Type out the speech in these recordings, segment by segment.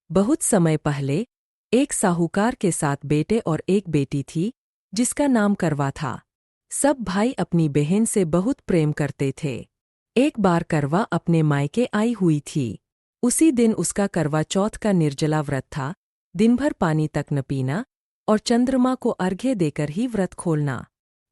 बहुत समय पहले एक साहूकार के साथ बेटे और एक बेटी थी जिसका नाम करवा था। सब भाई अपनी बहन से बहुत प्रेम करते थे। एक बार करवा अपने मायके आई हुई थी। उसी दिन उसका करवा चौथ का निर्जला व्रत था। दिन भर पानी तक न पीना और चंद्रमा को अर्घ्य देकर ही व्रत खोलना।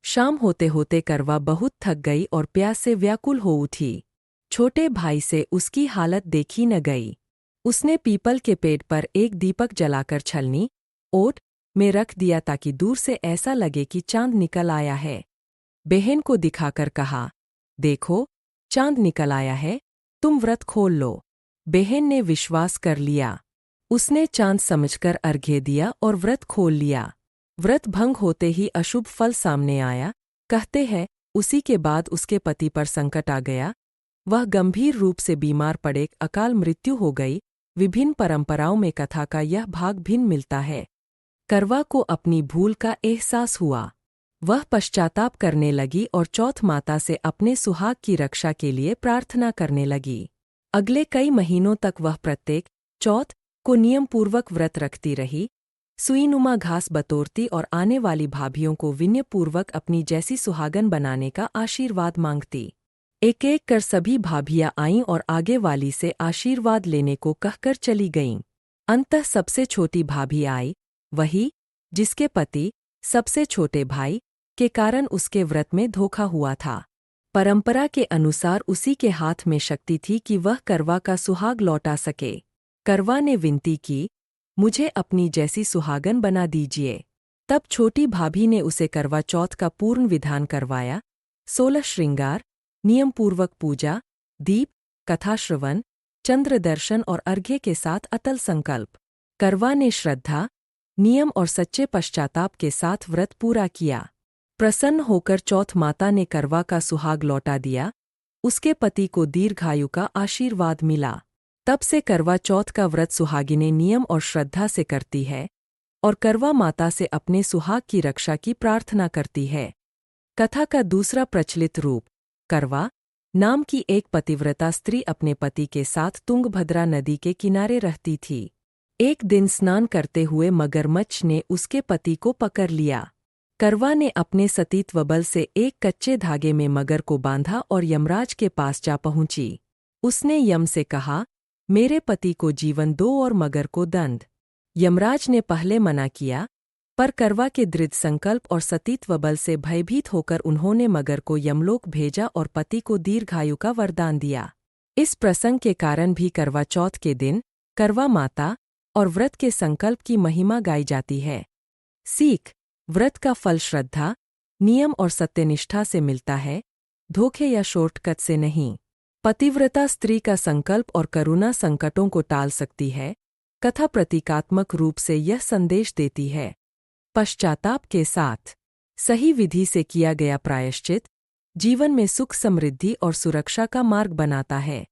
शाम होते होते करवा बहुत थक गई और प्यास से व्याकुल हो उठी। छोटे भाई से उसकी हालत देखी न गई। उसने पीपल के पेड़ पर एक दीपक जलाकर छलनी ओट में रख दिया ताकि दूर से ऐसा लगे कि चांद निकल आया है। बहन को दिखाकर कहा, देखो, चांद निकल आया है, तुम व्रत खोल लो। बहन ने विश्वास कर लिया। उसने चांद समझकर अर्घ्य दिया और व्रत खोल लिया। व्रत भंग होते ही अशुभ फल सामने आया। कहते हैं उसी के बाद उसके पति पर संकट आ गया। वह गंभीर रूप से बीमार पड़े, अकाल मृत्यु हो गई। विभिन्न परंपराओं में कथा का यह भाग भिन्न मिलता है। करवा को अपनी भूल का एहसास हुआ। वह पश्चाताप करने लगी और चौथ माता से अपने सुहाग की रक्षा के लिए प्रार्थना करने लगी। अगले कई महीनों तक वह प्रत्येक चौथ को नियमपूर्वक व्रत रखती रही। सुईनुमा घास बतोरती और आने वाली भाभियों को विनयपूर्वक अपनी जैसी सुहागन बनाने का आशीर्वाद मांगती। एक एक कर सभी भाभियां आईं और आगे वाली से आशीर्वाद लेने को कहकर चली गईं। अंततः सबसे छोटी भाभी आई, वही जिसके पति सबसे छोटे भाई के कारण उसके व्रत में धोखा हुआ था। परंपरा के अनुसार उसी के हाथ में शक्ति थी कि वह करवा का सुहाग लौटा सके। करवा ने विनती की, मुझे अपनी जैसी सुहागन बना दीजिए। तब छोटी भाभी ने उसे करवा चौथ का पूर्ण विधान करवाया। 16 श्रृंगार, नियमपूर्वक पूजा, दीप, कथा श्रवण, चंद्र दर्शन और अर्घ्य के साथ अतल संकल्प। करवा ने श्रद्धा, नियम और सच्चे पश्चाताप के साथ व्रत पूरा किया। प्रसन्न होकर चौथ माता ने करवा का सुहाग लौटा दिया। उसके पति को दीर्घायु का आशीर्वाद मिला। तब से करवा चौथ का व्रत सुहागिनें नियम और श्रद्धा से करती है और करवा माता से अपने सुहाग की रक्षा की प्रार्थना करती है। कथा का दूसरा प्रचलित रूप। करवा नाम की एक पतिव्रता स्त्री अपने पति के साथ तुंगभद्रा नदी के किनारे रहती थी। एक दिन स्नान करते हुए मगरमच्छ ने उसके पति को पकड़ लिया। करवा ने अपने सतीत्व बल से एक कच्चे धागे में मगर को बांधा और यमराज के पास जा पहुंची। उसने यम से कहा, मेरे पति को जीवन दो और मगर को दंड। यमराज ने पहले मना किया, पर करवा के दृढ़ संकल्प और सतीत्व बल से भयभीत होकर उन्होंने मगर को यमलोक भेजा और पति को दीर्घायु का वरदान दिया। इस प्रसंग के कारण भी करवा चौथ के दिन करवा माता और व्रत के संकल्प की महिमा गाई जाती है। सीख, व्रत का फल श्रद्धा, नियम और सत्यनिष्ठा से मिलता है, धोखे या शॉर्टकट से नहीं। पतिव्रता स्त्री का संकल्प और करुणा संकटों को टाल सकती है। कथा प्रतीकात्मक रूप से यह संदेश देती है, पश्चाताप के साथ सही विधि से किया गया प्रायश्चित जीवन में सुख समृद्धि और सुरक्षा का मार्ग बनाता है।